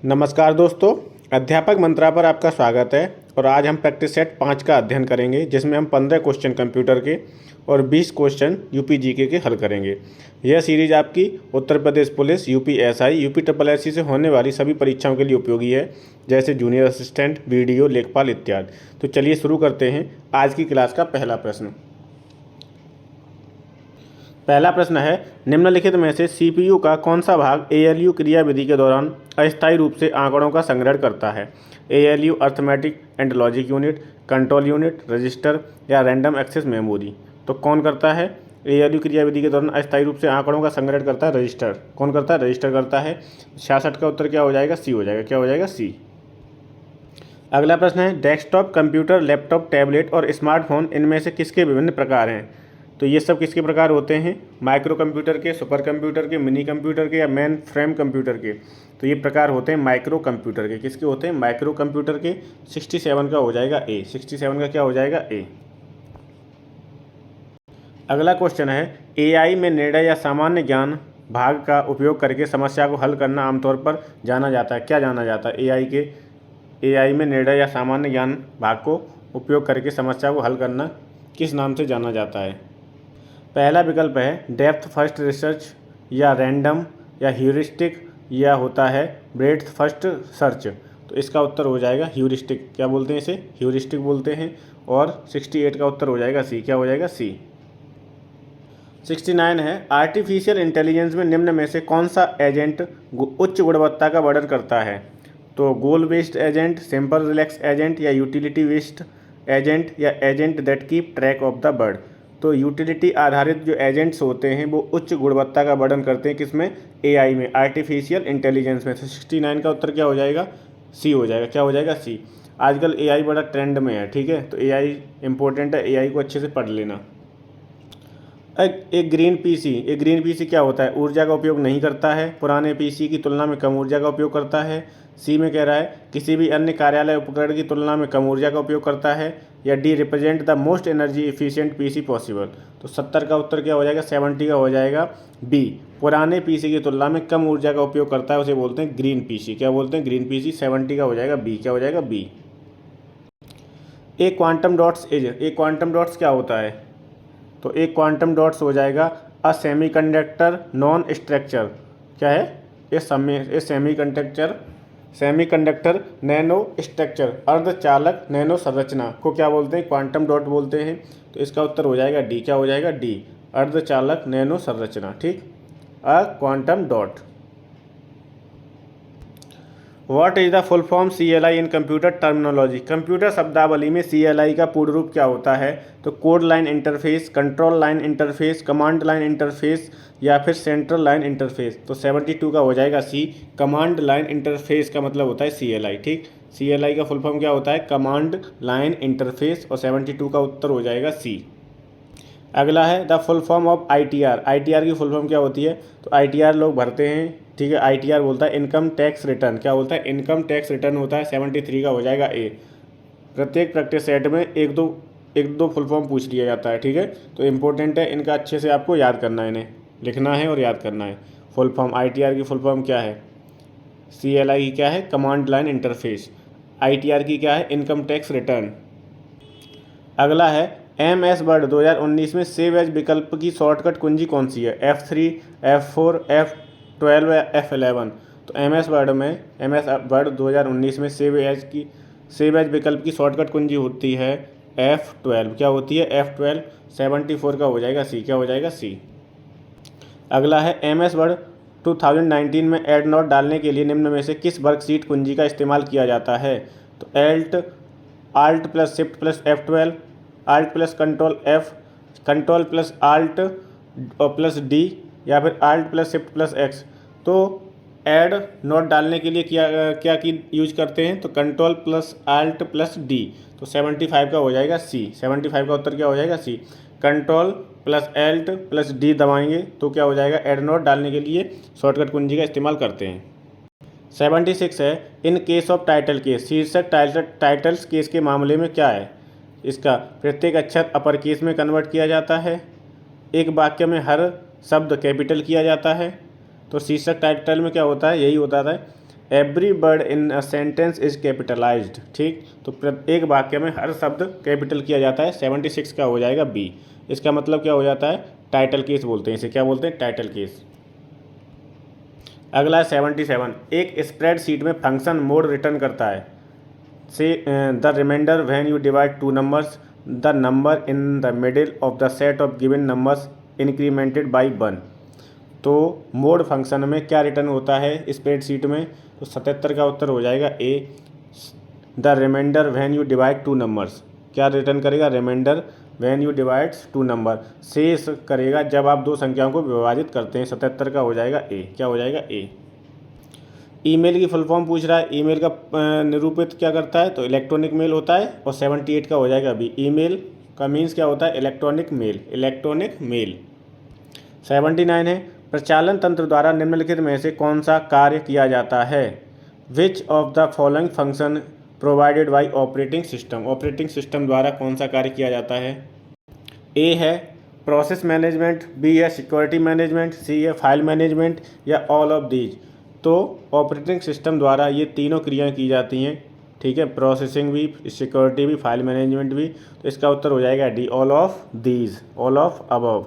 नमस्कार दोस्तों, अध्यापक मंत्रा पर आपका स्वागत है। और आज हम प्रैक्टिस सेट 5 का अध्ययन करेंगे, जिसमें हम 15 क्वेश्चन कंप्यूटर के और 20 क्वेश्चन यूपी जीके के हल करेंगे। यह सीरीज आपकी Uttar Pradesh police, UPSI, UP triple SC से होने वाली सभी परीक्षाओं के लिए उपयोगी है, जैसे जूनियर असिस्टेंट, बीडीओ, लेखपाल इत्यादि। तो चलिए शुरू करते हैं आज की क्लास का पहला प्रश्न। पहला प्रश्न है, निम्नलिखित में से सीपीयू का कौन सा भाग एएलयू क्रियाविधि के दौरान अस्थायी रूप से आंकड़ों का संग्रहण करता है? ALU arithmetic and logic unit, control unit, register या रैंडम एक्सेस मेमोरी। तो कौन करता है एएलयू क्रियाविधि के दौरान अस्थायी रूप से आंकड़ों का संग्रहण करता है? रजिस्टर। कौन करता है? रजिस्टर करता है। 66 का उत्तर क्या हो जाएगा? सी हो जाएगा। क्या हो जाएगा? सी। अगला प्रश्न है, डेस्कटॉप कंप्यूटर, लैपटॉप, टैबलेट और स्मार्टफोन इनमें से किसके विभिन्न प्रकार हैं? तो ये सब किसके प्रकार होते हैं? माइक्रो कंप्यूटर के, सुपर कंप्यूटर के, मिनी कंप्यूटर के या मेन फ्रेम कंप्यूटर के? तो ये प्रकार होते हैं माइक्रो कंप्यूटर के। किसके होते हैं? माइक्रो कंप्यूटर के। 67 का हो जाएगा ए। 67 का क्या हो जाएगा? ए। अगला क्वेश्चन है, एआई में निर्णय या सामान्य ज्ञान भाग का उपयोग करके समस्या को हल करना आमतौर पर जाना जाता है। क्या जाना जाता है? एआई में निर्णय या सामान्य ज्ञान भाग को उपयोग करके समस्या को हल करना किस नाम से जाना जाता है? पहला विकल्प है डेप्थ फर्स्ट रिसर्च या रैंडम या ह्यूरिस्टिक या होता है ब्रेड्थ फर्स्ट सर्च। तो इसका उत्तर हो जाएगा ह्यूरिस्टिक। क्या बोलते हैं इसे? ह्यूरिस्टिक बोलते हैं। और 68 का उत्तर हो जाएगा सी। क्या हो जाएगा? सी। 69 है, आर्टिफिशियल इंटेलिजेंस में निम्न में से कौन सा एजेंट उच्च गुणवत्ता का वर्णन करता है? तो गोल based agent, simple relax agent या यूटिलिटी बेस्ड एजेंट या agent that keep track of the bird. तो यूटिलिटी आधारित जो एजेंट्स होते हैं वो उच्च गुणवत्ता का वर्णन करते हैं। किसमें? एआई में, आर्टिफिशियल इंटेलिजेंस में। तो 69 का उत्तर क्या हो जाएगा? सी हो जाएगा। क्या हो जाएगा? सी। आजकल एआई बड़ा ट्रेंड में है, ठीक है, तो एआई इंपॉर्टेंट है, एआई को अच्छे से पढ़ लेना। एक ग्रीन पीसी क्या होता है? ऊर्जा का उपयोग नहीं करता है, पुराने पीसी की तुलना में कम ऊर्जा का उपयोग करता है। सी में कह रहा है किसी भी अन्य कार्यालय उपकरण की तुलना में कम ऊर्जा का उपयोग करता है। या D represent the most energy efficient PC possible. तो 70 का उत्तर क्या हो जाएगा? 70 का हो जाएगा बी। पुराने पीसी की तुलना में कम ऊर्जा का उपयोग करता है, उसे बोलते हैं ग्रीन पीसी। क्या बोलते हैं? Green PC. 70 का हो जाएगा बी। क्या हो जाएगा? बी। एक क्वांटम डॉट्स क्या होता है? तो एक क्वांटम डॉट्स हो जाएगा अ सेमीकंडक्टर नॉन स्ट्रक्चर। क्या है? ये सेमीकंडक्टर नैनो स्ट्रक्चर, अर्धचालक नैनो संरचना को क्या बोलते हैं? क्वांटम डॉट बोलते हैं। तो इसका उत्तर हो जाएगा डी। क्या हो जाएगा? डी, अर्धचालक नैनो संरचना। ठीक, a quantum dot. What is the full form CLI in computer terminology? Computer शब्दावली में CLI का पूर्ण रूप क्या होता है? तो code line interface, control line interface, command line interface या फिर सेंट्रल लाइन इंटरफेस। तो 72 का हो जाएगा सी। कमांड लाइन इंटरफेस का मतलब होता है CLI। ठीक, CLI का फुल फॉर्म क्या होता है? Command line interface. और 72 का उत्तर हो जाएगा सी। अगला है the full form of ITR। ITR की फुल फॉर्म क्या होती है? तो ITR लोग भरते हैं, ठीक है। ITR बोलता है इनकम टैक्स रिटर्न। क्या बोलता है? इनकम टैक्स रिटर्न होता है। 73 का हो जाएगा ए। प्रत्येक प्रैक्टिस सेट में एक दो फुल फॉर्म पूछ लिया जाता है, ठीक है, तो इम्पोर्टेंट है, इनका अच्छे से आपको याद करना है, इन्हें लिखना है और याद करना है। फुल फॉर्म ITR की फुल फॉर्म क्या है? CLI की क्या है? Command line interface. ITR की क्या है? Income tax return. अगला है MS वर्ड 2019 में सेव एज विकल्प की शॉर्टकट कुंजी कौन सी है? F3, F4, F12 या F11। तो MS वर्ड 2019 में सेव एज विकल्प की शॉर्टकट कुंजी होती है F12। क्या होती है? F12। 74 का हो जाएगा सी। क्या हो जाएगा? सी। अगला है MS वर्ड 2019 में एड नोट डालने के लिए निम्न में से किस वर्कशीट कुंजी का इस्तेमाल किया जाता है? तो Alt plus shift plus F12, Alt plus control F, control plus Alt plus D या फिर Alt plus shift plus X। तो ऐड नोट डालने के लिए क्या की यूज करते हैं? तो control plus Alt plus D। तो 75 का हो जाएगा सी। 75 का उत्तर क्या हो जाएगा? C. Control plus Alt plus D दबाएंगे तो क्या हो जाएगा? ऐड नोट डालने के लिए शॉर्टकट कुंजी का इस्तेमाल करते हैं। 76 है, in case of title case. शीर्षक टाइटल्स केस के मामले में क्या है? इसका प्रत्येक अक्षर अपर केस में कन्वर्ट किया जाता है, एक वाक्य में हर शब्द कैपिटल किया जाता है। तो शीर्षक टाइटल में क्या होता है? यही होता है every word in a sentence is capitalised. ठीक, तो एक वाक्य में हर शब्द कैपिटल किया जाता है। 76 का हो जाएगा बी। इसका मतलब क्या हो जाता है? टाइटल केस बोलते हैं इसे। क्या बोलते हैं? Title case. अगला है 77। एक स्प्रेड शीट में फंक्शन मोड रिटर्न करता है। Say the reminder when you divide two numbers the number in the middle of the set of given numbers incremented by 1। तो मोड फंक्शन में क्या रिटर्न होता है स्प्रेडशीट में? तो 77 का उत्तर हो जाएगा A. The reminder when you divide two numbers क्या रिटर्न करेगा? Reminder when you divides two number, शेष करेगा जब आप दो संख्याओं को विभाजित करते हैं। 77 का हो जाएगा ए। क्या हो जाएगा? ए। ईमेल की फुल फॉर्म पूछ रहा है। ईमेल का निरूपित क्या करता है? तो इलेक्ट्रॉनिक मेल होता है। और 78 का हो जाएगा बी। ईमेल का मीन्स क्या होता है? Electronic mail. Electronic mail. 79 है। प्रचालन तंत्र द्वारा निम्नलिखित में से कौन सा कार्य किया जाता है? Which of the following function provided by operating system. Operating system द्वारा कौन सा कार्य किया जाता है? ए है प्रोसेस मैनेजमेंट, बी है सिक्योरिटी मैनेजमेंट, सी है फाइल मैनेजमेंट, या ऑल ऑफ दीज। तो ऑपरेटिंग सिस्टम द्वारा ये तीनों क्रियाएं की जाती हैं। ठीक है, प्रोसेसिंग भी, सिक्योरिटी भी, फाइल मैनेजमेंट भी। तो इसका उत्तर हो जाएगा D, all of these, all of above.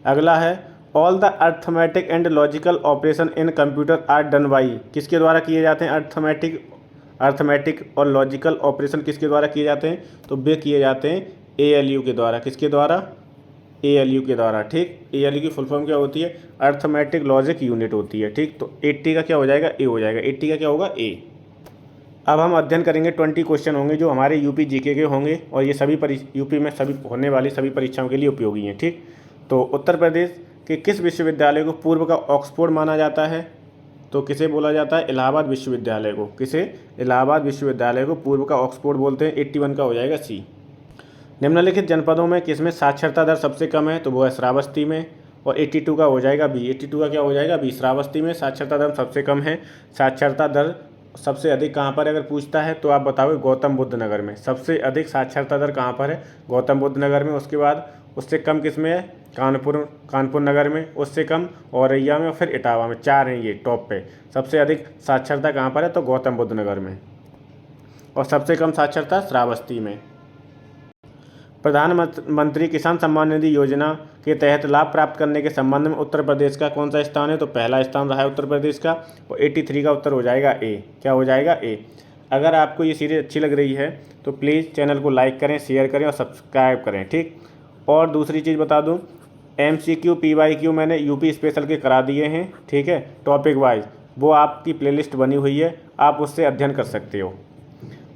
अगला है all the arithmetic and logical operation in computer are done by. किसके द्वारा किए जाते हैं? अर्थमेटिक और लॉजिकल ऑपरेशन किसके द्वारा किए जाते हैं? तो वे किए जाते हैं ALU के द्वारा। किसके द्वारा? ALU के द्वारा। ठीक, ALU की फुल फॉर्म क्या होती है? अर्थमेटिक लॉजिक यूनिट होती है। ठीक, तो 80 का क्या हो जाएगा? ए हो जाएगा। 80 का क्या होगा? ए। अब हम अध्ययन करेंगे 20 क्वेश्चन होंगे जो हमारे यूपी जीके के होंगे, और ये सभी यूपी में सभी होने वाली सभी परीक्षाओं के लिए उपयोगी हैं। ठीक, तो उत्तर प्रदेश के किस विश्वविद्यालय को पूर्व का ऑक्सफोर्ड माना जाता है? तो किसे बोला जाता है? इलाहाबाद विश्वविद्यालय को। किसे? इलाहाबाद विश्वविद्यालय को पूर्व का ऑक्सफोर्ड बोलते हैं। 81 का हो जाएगा सी। निम्नलिखित जनपदों में किसमें साक्षरता दर सबसे कम है? तो वो है श्रावस्ती में। और 82 का हो जाएगा बी। 82 का क्या हो जाएगा? बी। श्रावस्ती में साक्षरता दर सबसे कम है। साक्षरता दर सबसे अधिक कहाँ पर अगर पूछता है तो आप बताओगे गौतम बुद्ध नगर में। सबसे अधिक साक्षरता दर कहाँ पर है? गौतम बुद्ध नगर में। उसके बाद उससे कम किस में है? कानपुर नगर में। उससे कम औरैया में, और फिर इटावा में। 4 हैं ये टॉप पे। सबसे अधिक साक्षरता कहाँ पर है? तो गौतम बुद्ध नगर में। और सबसे कम साक्षरता श्रावस्ती में। प्रधानमंत्री किसान सम्मान निधि योजना के तहत लाभ प्राप्त करने के संबंध में उत्तर प्रदेश का कौन सा स्थान है? तो पहला स्थान रहा है उत्तर प्रदेश का। और 83 का उत्तर हो जाएगा ए। क्या हो जाएगा? ए। अगर आपको ये सीरीज़ अच्छी लग रही है तो प्लीज़ चैनल को लाइक करें, शेयर करें और सब्सक्राइब करें। ठीक, और दूसरी चीज़ बता दूं, MCQ PYQ मैंने यूपी स्पेशल के करा दिए हैं। ठीक है, टॉपिक वाइज वो आपकी प्लेलिस्ट बनी हुई है, आप उससे अध्ययन कर सकते हो।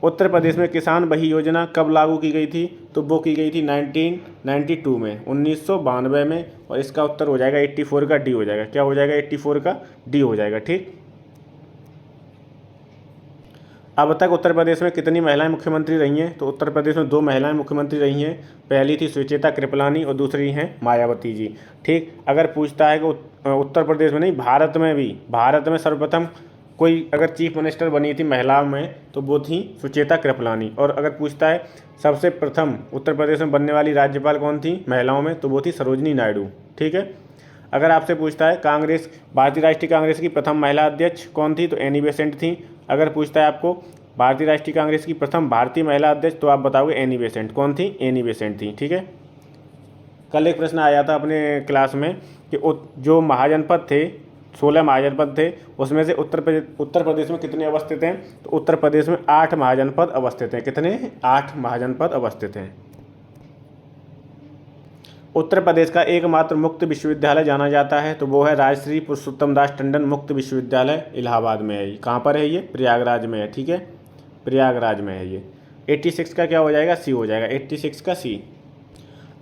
उत्तर प्रदेश में किसान बही योजना कब लागू की गई थी? तो वो की गई थी 1992 में, 1992 में। और इसका उत्तर हो जाएगा 84 का डी हो जाएगा। क्या हो जाएगा? 84 का डी हो जाएगा। ठीक, अब तक उत्तर प्रदेश में कितनी महिलाएं मुख्यमंत्री रही हैं? तो उत्तर प्रदेश में 2 महिलाएं मुख्यमंत्री रही हैं। पहली थी सुचेता कृपलानी और दूसरी हैं मायावती जी। ठीक, अगर पूछता है कि उत्तर प्रदेश में नहीं, भारत में सर्वप्रथम कोई अगर चीफ मिनिस्टर बनी थी महिलाओं में तो वो थी सुचेता कृपलानी। और अगर पूछता है सबसे प्रथम उत्तर प्रदेश में बनने वाली राज्यपाल कौन थी महिलाओं में, तो वो थी सरोजनी नायडू। ठीक है, अगर आपसे पूछता है भारतीय राष्ट्रीय कांग्रेस की प्रथम महिला अध्यक्ष कौन थी, तो एनी बेसेंट थी। अगर पूछता है आपको भारतीय राष्ट्रीय कांग्रेस की प्रथम भारतीय महिला अध्यक्ष, तो आप बताओगे एनी बेसेंट। कौन थी? एनी बेसेंट थी। ठीक है, कल एक प्रश्न आया था अपने क्लास में कि जो महाजनपद थे, 16 महाजनपद थे, उसमें से उत्तर प्रदेश में कितने अवस्थित हैं? तो उत्तर प्रदेश में 8 महाजनपद अवस्थित हैं। कितने? 8 महाजनपद अवस्थित हैं। उत्तर प्रदेश का एकमात्र मुक्त विश्वविद्यालय जाना जाता है, तो वो है राजश्री पुरुषोत्तम दास टंडन मुक्त विश्वविद्यालय, इलाहाबाद में है। कहाँ पर है ये? प्रयागराज में है। ठीक है, प्रयागराज में है ये। 86 का क्या हो जाएगा? सी हो जाएगा। 86 का सी।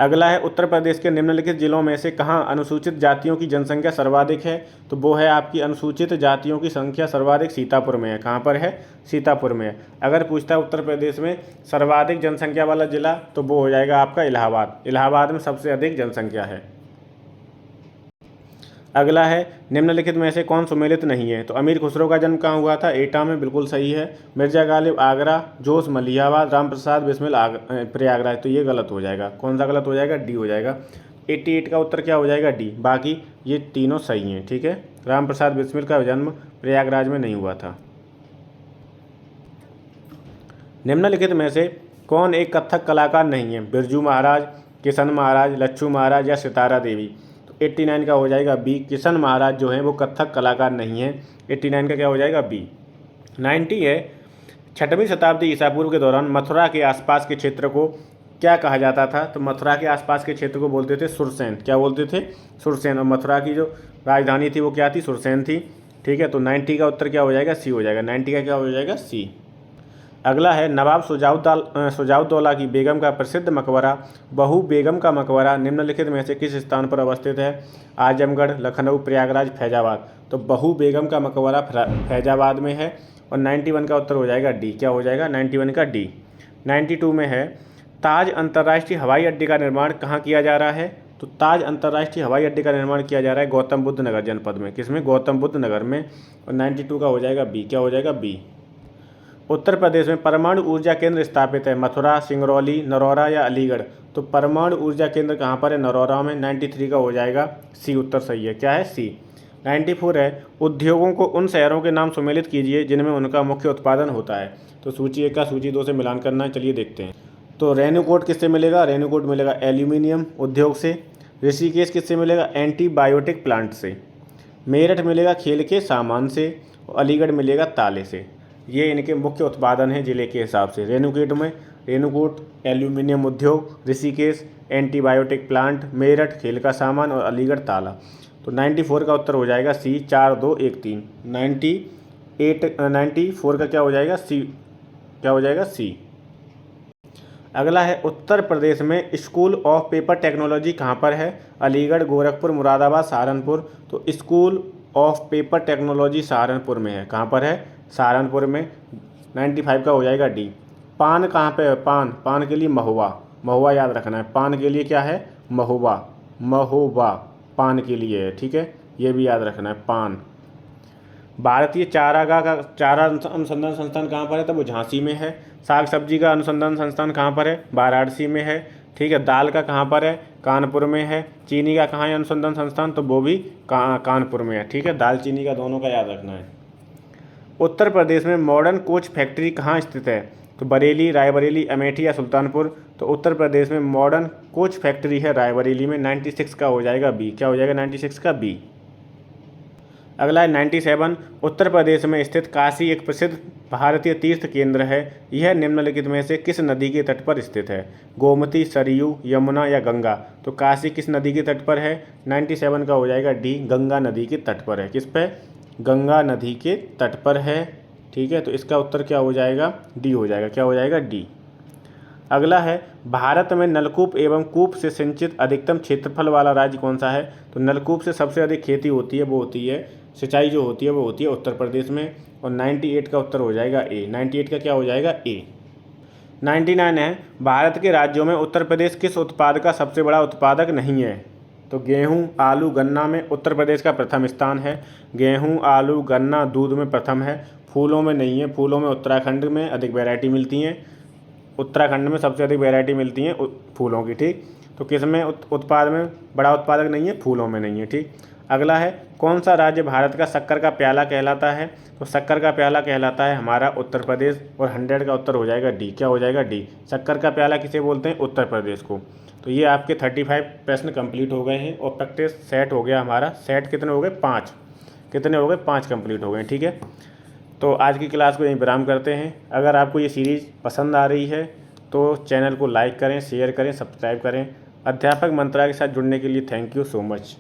अगला है उत्तर प्रदेश के निम्नलिखित जिलों में से कहाँ अनुसूचित जातियों की जनसंख्या सर्वाधिक है? तो वो है आपकी अनुसूचित जातियों की संख्या सर्वाधिक सीतापुर में है। कहाँ पर है? सीतापुर में है। अगर पूछता है उत्तर प्रदेश में सर्वाधिक जनसंख्या वाला जिला, तो वो हो जाएगा आपका इलाहाबाद। इलाहाबाद में सबसे अधिक जनसंख्या है। अगला है निम्नलिखित में से कौन सुमेलित नहीं है? तो अमीर खुसरो का जन्म कहाँ हुआ था? एटा में, बिल्कुल सही है। मिर्जा गालिब आगरा, जोश मलिहाबाद, राम प्रसाद बिस्मिल प्रयागराज। तो ये गलत हो जाएगा। कौन सा गलत हो जाएगा? डी हो जाएगा। 88 का उत्तर क्या हो जाएगा डी। बाकी ये तीनों सही हैं, ठीक है। राम प्रसाद बिस्मिल का जन्म प्रयागराज में नहीं हुआ था। निम्नलिखित में से कौन एक कथक कलाकार नहीं है? बिरजू महाराज, किशन महाराज, लच्छू महाराज या सितारा देवी। तो 89 का हो जाएगा बी। किशन महाराज जो हैं वो कथक कलाकार नहीं हैं। 89 का क्या हो जाएगा बी। 90 है, 6वीं शताब्दी ईसा पूर्व के दौरान मथुरा के आसपास के क्षेत्र को क्या कहा जाता था? तो मथुरा के आसपास के क्षेत्र को बोलते थे सुरसेन। क्या बोलते थे? सुरसेन। और मथुरा की जो राजधानी थी वो क्या थी? सुरसेन थी, ठीक है। तो 90 का उत्तर क्या हो जाएगा? सी हो जाएगा। 90 का क्या हो जाएगा? सी। अगला है, नवाब सुजाउद्दौला की बेगम का प्रसिद्ध मकबरा बहू बेगम का मकबरा निम्नलिखित में से किस स्थान पर अवस्थित है? आजमगढ़, लखनऊ, प्रयागराज, फैजाबाद। तो बहू बेगम का मकबरा फैजाबाद में है। और 91 का उत्तर हो जाएगा डी। क्या हो जाएगा? 91 का डी। 92 में है, ताज अंतर्राष्ट्रीय हवाई अड्डे का निर्माण कहाँ किया जा रहा है? तो ताज अंतर्राष्ट्रीय हवाई अड्डे का निर्माण किया जा रहा है गौतम बुद्ध नगर जनपद में। किसमें? गौतम बुद्ध नगर में। और 92 का हो जाएगा बी। क्या हो जाएगा? बी। उत्तर प्रदेश में परमाणु ऊर्जा केंद्र स्थापित है? मथुरा, सिंगरौली, नरौरा या अलीगढ़। तो परमाणु ऊर्जा केंद्र कहाँ पर है? नरौरा में। 93 का हो जाएगा सी। उत्तर सही है। क्या है? सी। 94 है, उद्योगों को उन शहरों के नाम सुमेलित कीजिए जिनमें उनका मुख्य उत्पादन होता है। तो सूची 1 का सूची 2 से मिलान करना है। चलिए देखते हैं। तो रेणुकूट किससे मिलेगा? रेणुकूट मिलेगा एल्यूमिनियम उद्योग से। ऋषिकेश किससे मिलेगा? एंटीबायोटिक प्लांट से। मेरठ मिलेगा खेल के सामान से। और अलीगढ़ मिलेगा ताले से। ये इनके मुख्य उत्पादन हैं जिले के हिसाब से। रेणुकूट एल्यूमिनियम उद्योग, ऋषिकेश एंटीबायोटिक प्लांट, मेरठ खेल का सामान और अलीगढ़ ताला। तो 94 का उत्तर हो जाएगा सी। 4, 2, 1, 3। 94 का क्या हो जाएगा? सी। क्या हो जाएगा? सी। अगला है, उत्तर प्रदेश में स्कूल ऑफ पेपर टेक्नोलॉजी कहाँ पर है? अलीगढ़, गोरखपुर, मुरादाबाद, सहारनपुर। तो school of paper technology Saharanpur में है। कहाँ पर है? सहारनपुर में। 95 का हो जाएगा डी। पान कहाँ पे है? पान के लिए महुआ याद रखना है। पान के लिए क्या है? महुआ पान के लिए है, ठीक है। ये भी याद रखना है, पान। भारतीय चारा अनुसंधान संस्थान कहाँ पर है? तो वो झांसी में है। साग सब्जी का अनुसंधान संस्थान कहाँ पर है? वाराणसी में है, ठीक है। दाल का कहाँ पर है? कानपुर में है। चीनी का कहाँ है अनुसंधान संस्थान? तो वो भी कानपुर में है, ठीक है। दाल चीनी का दोनों का याद रखना है। उत्तर प्रदेश में मॉडर्न कोच फैक्ट्री कहाँ स्थित है? तो बरेली, रायबरेली, अमेठी या सुल्तानपुर। तो उत्तर प्रदेश में मॉडर्न कोच फैक्ट्री है रायबरेली में। 96 का हो जाएगा बी। क्या हो जाएगा? 96 का बी। अगला है 97, उत्तर प्रदेश में स्थित काशी एक प्रसिद्ध भारतीय तीर्थ केंद्र है। यह निम्नलिखित में से किस नदी के तट पर स्थित है? गोमती, सरयू, यमुना या गंगा। तो काशी किस नदी के तट पर है? 97 का हो जाएगा डी। गंगा नदी के तट पर है। किस पे? गंगा नदी के तट पर है, ठीक है। तो इसका उत्तर क्या हो जाएगा? डी हो जाएगा। क्या हो जाएगा? डी। अगला है, भारत में नलकूप एवं कूप से सिंचित अधिकतम क्षेत्रफल वाला राज्य कौन सा है? तो नलकूप से सबसे अधिक खेती होती है, वो होती है सिंचाई जो होती है वो होती है उत्तर प्रदेश में। और 98 का उत्तर हो जाएगा ए। 98 का क्या हो जाएगा? ए। 99 है, भारत के राज्यों में उत्तर प्रदेश किस उत्पाद का सबसे बड़ा उत्पादक नहीं है? तो गेहूं, आलू, गन्ना में उत्तर प्रदेश का प्रथम स्थान है। गेहूं, आलू, गन्ना, दूध में प्रथम है। फूलों में नहीं है। फूलों में उत्तराखंड में अधिक वैरायटी मिलती हैं। उत्तराखंड में सबसे अधिक वैरायटी मिलती हैं फूलों की, ठीक। तो किस में उत्पाद में बड़ा उत्पादक नहीं है? फूलों में नहीं है, ठीक। अगला है, कौन सा राज्य भारत का शक्कर का प्याला कहलाता है? तो शक्कर का प्याला कहलाता है हमारा उत्तर प्रदेश। और 100 का उत्तर हो जाएगा डी। क्या हो जाएगा? डी। शक्कर का प्याला किसे बोलते हैं? उत्तर प्रदेश को। तो ये आपके 35 प्रश्न कंप्लीट हो गए हैं और प्रैक्टिस सेट हो गया हमारा। सेट कितने हो गए? 5। कितने हो गए? 5 कंप्लीट हो गए, ठीक है। तो आज की क्लास को यहीं विराम करते हैं। अगर आपको ये सीरीज़ पसंद आ रही है तो चैनल को लाइक करें, शेयर करें, सब्सक्राइब करें। अध्यापक मंत्रा के साथ जुड़ने के लिए थैंक यू सो मच।